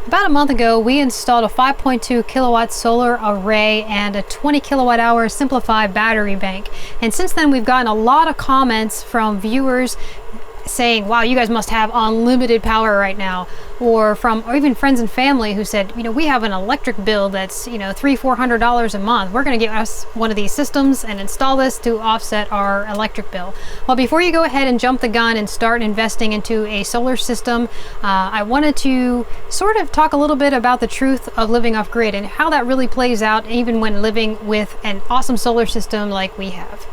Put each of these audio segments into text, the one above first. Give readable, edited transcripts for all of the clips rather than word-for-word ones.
About a month ago, we installed a 5.2 kilowatt solar array and a 20 kilowatt hour simplified battery bank. And since then, we've gotten a lot of comments from viewers saying, wow, you guys must have unlimited power right now. Or even friends and family who said, you know, we have an electric bill that's, you know, $300-400 a month. We're going to get us one of these systems and install this to offset our electric bill. Well, before you go ahead and jump the gun and start investing into a solar system, I wanted to sort of talk a little bit about the truth of living off grid and how that really plays out even when living with an awesome solar system like we have.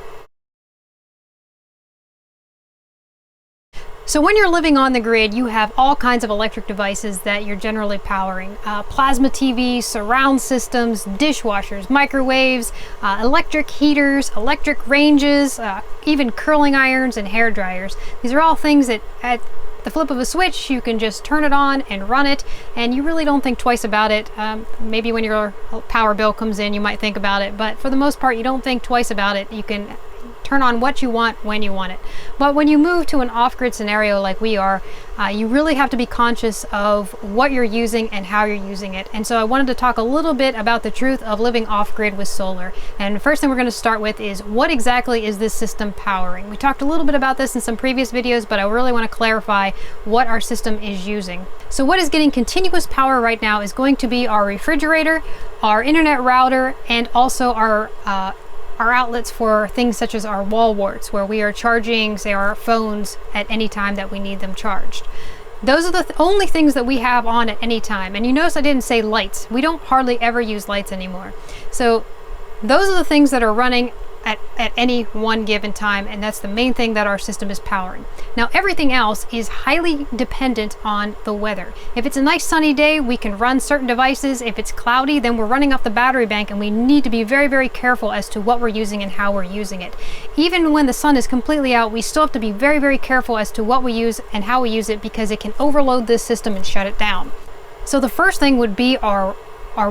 So when you're living on the grid, you have all kinds of electric devices that you're generally powering. Plasma TVs, surround systems, dishwashers, microwaves, electric heaters, electric ranges, even curling irons and hair dryers. These are all things that at the flip of a switch, you can just turn it on and run it, and you really don't think twice about it. Maybe when your power bill comes in, you might think about it, but for the most part, you don't think twice about it. You can turn on what you want when you want it. But when you move to an off-grid scenario like we are, you really have to be conscious of what you're using and how you're using it. And so I wanted to talk a little bit about the truth of living off-grid with solar. And the first thing we're going to start with is, what exactly is this system powering? We talked a little bit about this in some previous videos, but I really want to clarify what our system is using. So what is getting continuous power right now is going to be our refrigerator, our internet router, and also our outlets for things such as our wall warts, where we are charging, say, our phones at any time that we need them charged. Those are the only things that we have on at any time. And you notice I didn't say lights. We don't hardly ever use lights anymore. So those are the things that are running at any one given time, and that's the main thing that our system is powering. Now, everything else is highly dependent on the weather. If it's a nice sunny day, we can run certain devices. If it's cloudy, then we're running off the battery bank, and we need to be very, very careful as to what we're using and how we're using it. Even when the sun is completely out, we still have to be very, very careful as to what we use and how we use it, because it can overload this system and shut it down. So the first thing would be our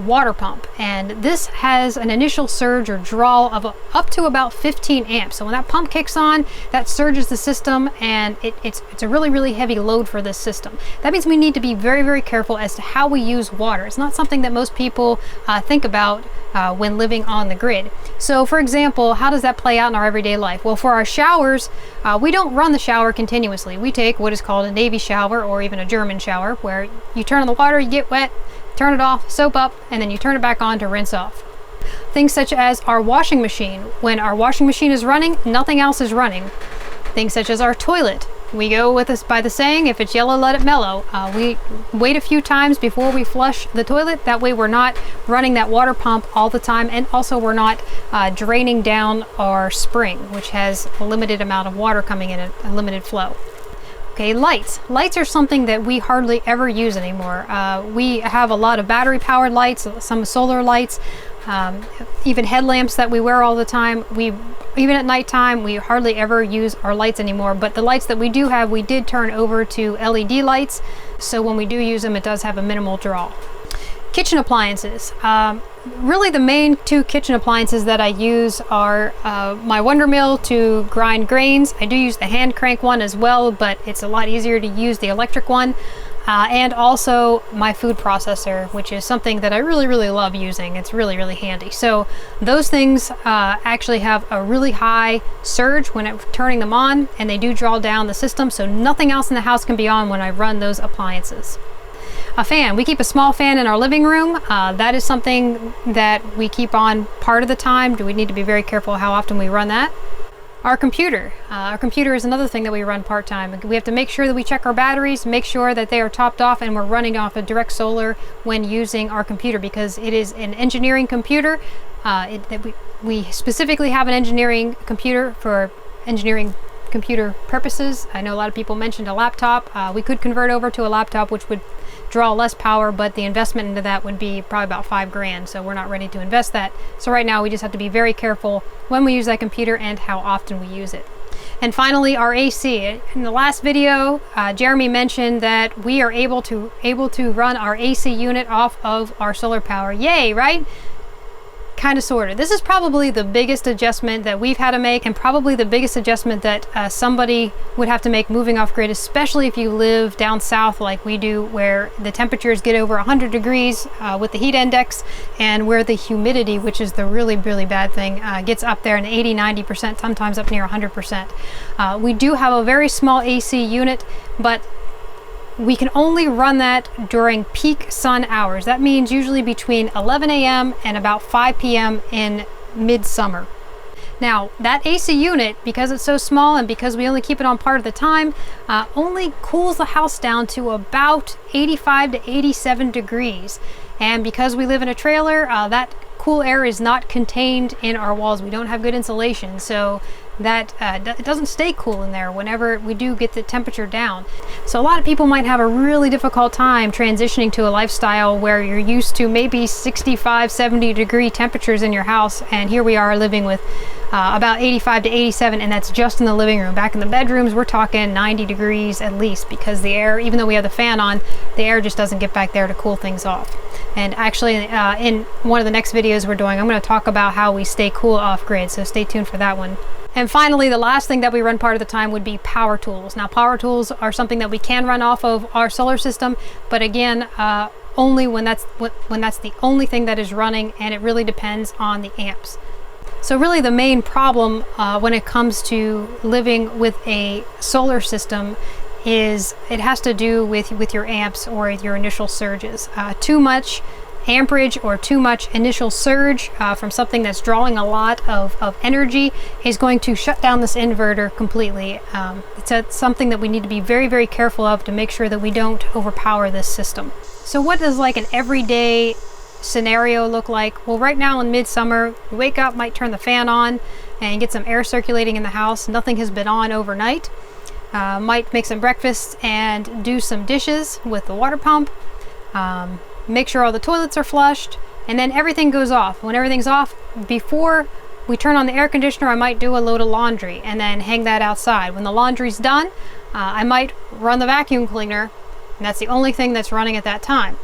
water pump, and this has an initial surge or draw of up to about 15 amps. So when that pump kicks on, that surges the system, and it's a really, really heavy load for this system. That means we need to be very, very careful as to how we use water. It's not something that most people think about when living on the grid. So for example, how does that play out in our everyday life? Well, for our showers, we don't run the shower continuously. We take what is called a Navy shower, or even a German shower, where you turn on the water, you get wet, turn it off, soap up, and then you turn it back on to rinse off. Things such as our washing machine. When our washing machine is running, nothing else is running. Things such as our toilet. We go with this by the saying, if it's yellow, let it mellow. We wait a few times before we flush the toilet. That way we're not running that water pump all the time, and also we're not draining down our spring, which has a limited amount of water coming in, a limited flow. Okay, lights. Lights are something that we hardly ever use anymore. We have a lot of battery powered lights, some solar lights, even headlamps that we wear all the time. Even at nighttime, we hardly ever use our lights anymore, but the lights that we do have, we did turn over to LED lights. So when we do use them, it does have a minimal draw. Kitchen appliances. Really the main two kitchen appliances that I use are my Wonder Mill to grind grains. I do use the hand crank one as well, but it's a lot easier to use the electric one. And also my food processor, which is something that I really, really love using. It's really, really handy. So those things actually have a really high surge when I'm turning them on, and they do draw down the system, so nothing else in the house can be on when I run those appliances. A fan. We keep a small fan in our living room. That is something that we keep on part of the time. Do we need to be very careful how often we run that? Our computer. Our computer is another thing that we run part-time. We have to make sure that we check our batteries, make sure that they are topped off, and we're running off of direct solar when using our computer, because it is an engineering computer. We specifically have an engineering computer for engineering computer purposes. I know a lot of people mentioned a laptop. We could convert over to a laptop, which would draw less power, but the investment into that would be probably about $5,000, so we're not ready to invest that. So right now we just have to be very careful when we use that computer and how often we use it. And finally, our AC. In the last video, Jeremy mentioned that we are able to run our AC unit off of our solar power. Yay, right? kind of sort of. This is probably the biggest adjustment that we've had to make, and probably the biggest adjustment that somebody would have to make moving off grid, especially if you live down south like we do, where the temperatures get over 100 degrees with the heat index, and where the humidity, which is the really bad thing, gets up there in 80-90%, sometimes up near 100%. We do have a very small AC unit, but we can only run that during peak sun hours. That means usually between 11 a.m. and about 5 p.m. in midsummer. Now, that AC unit, because it's so small and because we only keep it on part of the time, only cools the house down to about 85 to 87 degrees. And because we live in a trailer, that cool air is not contained in our walls. We don't have good insulation, so that it doesn't stay cool in there whenever we do get the temperature down. So a lot of people might have a really difficult time transitioning to a lifestyle where you're used to maybe 65, 70 degree temperatures in your house, and here we are living with about 85 to 87, and that's just in the living room. Back in the bedrooms, we're talking 90 degrees at least, because the air, even though we have the fan on, the air just doesn't get back there to cool things off. And actually, in one of the next videos we're doing, I'm going to talk about how we stay cool off grid, so stay tuned for that one. And finally, the last thing that we run part of the time would be power tools. Now, power tools are something that we can run off of our solar system, but again, only when that's the only thing that is running, and it really depends on the amps. So really the main problem when it comes to living with a solar system is it has to do with your amps or your initial surges. Too much amperage or too much initial surge from something that's drawing a lot of energy is going to shut down this inverter completely. It's something that we need to be very careful of to make sure that we don't overpower this system. So what does like an everyday scenario look like? Well, right now in midsummer, you wake up, might turn the fan on and get some air circulating in the house. Nothing has been on overnight. Might make some breakfast and do some dishes with the water pump. Make sure all the toilets are flushed, and then everything goes off. When everything's off, before we turn on the air conditioner, I might do a load of laundry and then hang that outside. When the laundry's done, I might run the vacuum cleaner, and that's the only thing that's running at that time.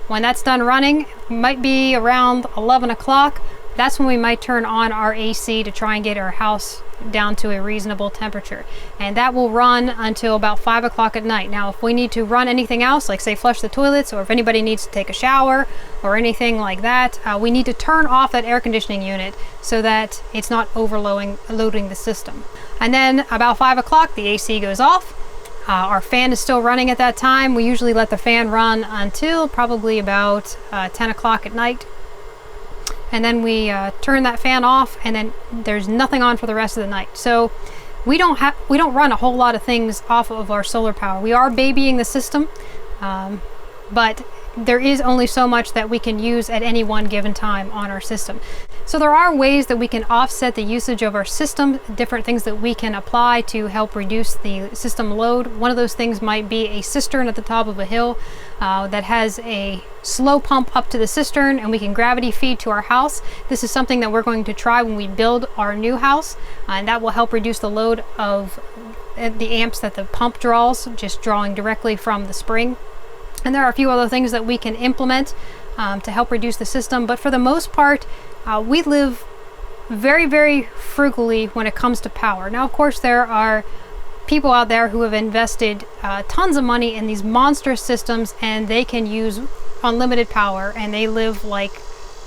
When that's done running, it might be around 11 o'clock. That's when we might turn on our AC to try and get our house down to a reasonable temperature. And that will run until about 5 o'clock at night. Now, if we need to run anything else, like say flush the toilets, or if anybody needs to take a shower or anything like that, we need to turn off that air conditioning unit so that it's not loading the system. And then about 5 o'clock, the AC goes off. Our fan is still running at that time. We usually let the fan run until probably about 10 o'clock at night. And then we turn that fan off, and then there's nothing on for the rest of the night. So we don't run a whole lot of things off of our solar power. We are babying the system, but there is only so much that we can use at any one given time on our system. So there are ways that we can offset the usage of our system, different things that we can apply to help reduce the system load. One of those things might be a cistern at the top of a hill that has a slow pump up to the cistern, and we can gravity feed to our house. This is something that we're going to try when we build our new house, and that will help reduce the load of the amps that the pump draws, just drawing directly from the spring. And there are a few other things that we can implement to help reduce the system, but for the most part, we live very frugally when it comes to power. Now, of course, there are people out there who have invested tons of money in these monstrous systems, and they can use unlimited power, and they live like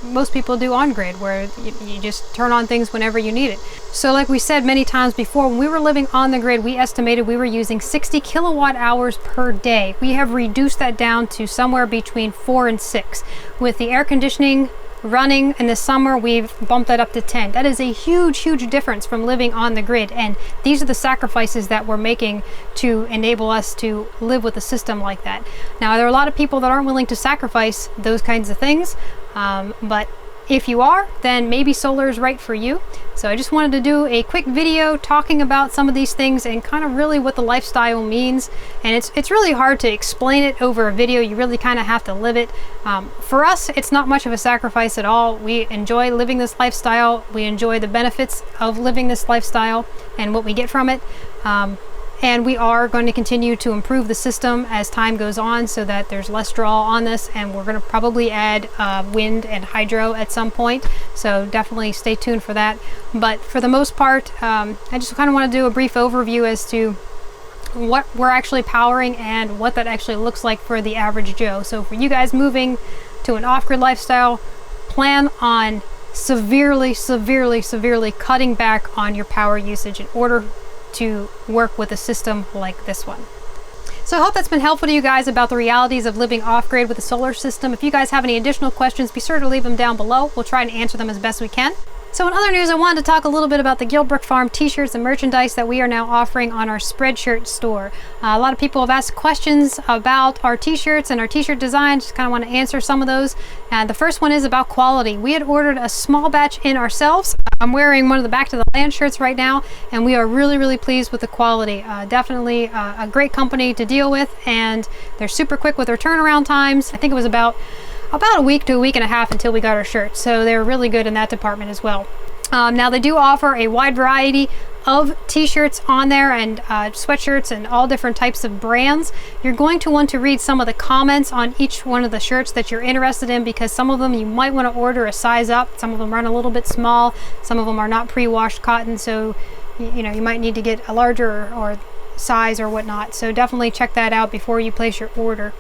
most people do on grid, where you just turn on things whenever you need it. So like we said many times before, when we were living on the grid, we estimated we were using 60 kilowatt hours per day. We have reduced that down to somewhere between 4 and 6. With the air conditioning running in the summer, we've bumped that up to 10. That is a huge difference from living on the grid, and these are the sacrifices that we're making to enable us to live with a system like that. Now, there are a lot of people that aren't willing to sacrifice those kinds of things, but if you are, then maybe solar is right for you. So I just wanted to do a quick video talking about some of these things and kind of really what the lifestyle means. And it's really hard to explain it over a video. You really kind of have to live it. For us, it's not much of a sacrifice at all. We enjoy living this lifestyle. We enjoy the benefits of living this lifestyle and what we get from it. and we are going to continue to improve the system as time goes on so that there's less draw on this, and we're going to probably add wind and hydro at some point, so definitely stay tuned for that. But for the most part, I just kind of want to do a brief overview as to what we're actually powering and what that actually looks like for the average Joe. So for you guys moving to an off-grid lifestyle, plan on severely cutting back on your power usage in order to work with a system like this one. So I hope that's been helpful to you guys about the realities of living off-grid with a solar system. If you guys have any additional questions, be sure to leave them down below. We'll try to answer them as best we can. So in other news, I wanted to talk a little bit about the Guildbrook Farm t-shirts and merchandise that we are now offering on our Spreadshirt store. A lot of people have asked questions about our t-shirts and our t-shirt designs. Just kind of want to answer some of those. The first one is about quality. We had ordered a small batch in ourselves. I'm wearing one of the Back to the Land shirts right now, and we are really pleased with the quality. Definitely a great company to deal with, and they're super quick with their turnaround times. I think it was about a week to a week and a half until we got our shirts, so they're really good in that department as well. Now they do offer a wide variety of t-shirts on there, and sweatshirts and all different types of brands. You're going to want to read some of the comments on each one of the shirts that you're interested in, because some of them you might want to order a size up, some of them run a little bit small, some of them are not pre-washed cotton, so you know, you might need to get a larger or size or whatnot. So definitely check that out before you place your order.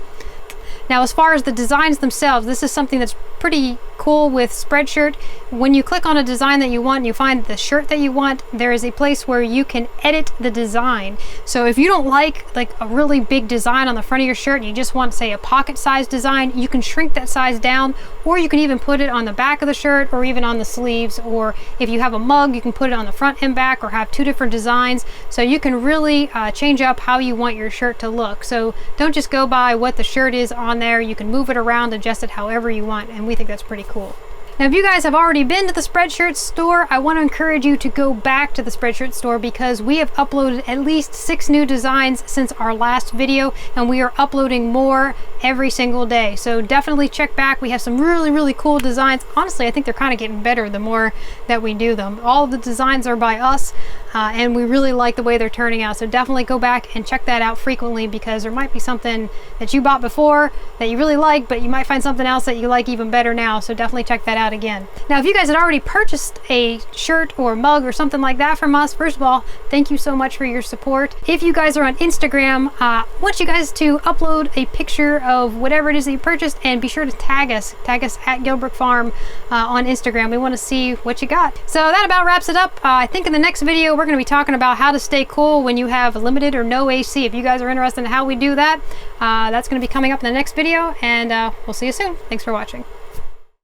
Now, as far as the designs themselves, this is something that's pretty cool with Spreadshirt. When you click on a design that you want and you find the shirt that you want, there is a place where you can edit the design. So if you don't like a really big design on the front of your shirt and you just want, say, a pocket size design, you can shrink that size down, or you can even put it on the back of the shirt or even on the sleeves. Or if you have a mug, you can put it on the front and back, or have two different designs. So you can really change up how you want your shirt to look. So don't just go by what the shirt is on there. You can move it around, adjust it however you want, and we think that's pretty cool. Now, if you guys have already been to the Spreadshirt store, I want to encourage you to go back to the Spreadshirt store, because we have uploaded at least 6 new designs since our last video, and we are uploading more every single day. So definitely check back. We have some really cool designs. Honestly, I think they're kind of getting better the more that we do them. All of the designs are by us, and we really like the way they're turning out. So definitely go back and check that out frequently, because there might be something that you bought before that you really like, but you might find something else that you like even better now. So definitely check that out again. Now, if you guys had already purchased a shirt or mug or something like that from us, first of all, thank you so much for your support. If you guys are on Instagram, I want you guys to upload a picture of whatever it is that you purchased, and be sure to tag us at Guildbrook Farm on Instagram. We want to see what you got. So that about wraps it up. I think in the next video we're going to be talking about how to stay cool when you have limited or no AC. If you guys are interested in how we do that, that's going to be coming up in the next video, and we'll see you soon. Thanks for watching.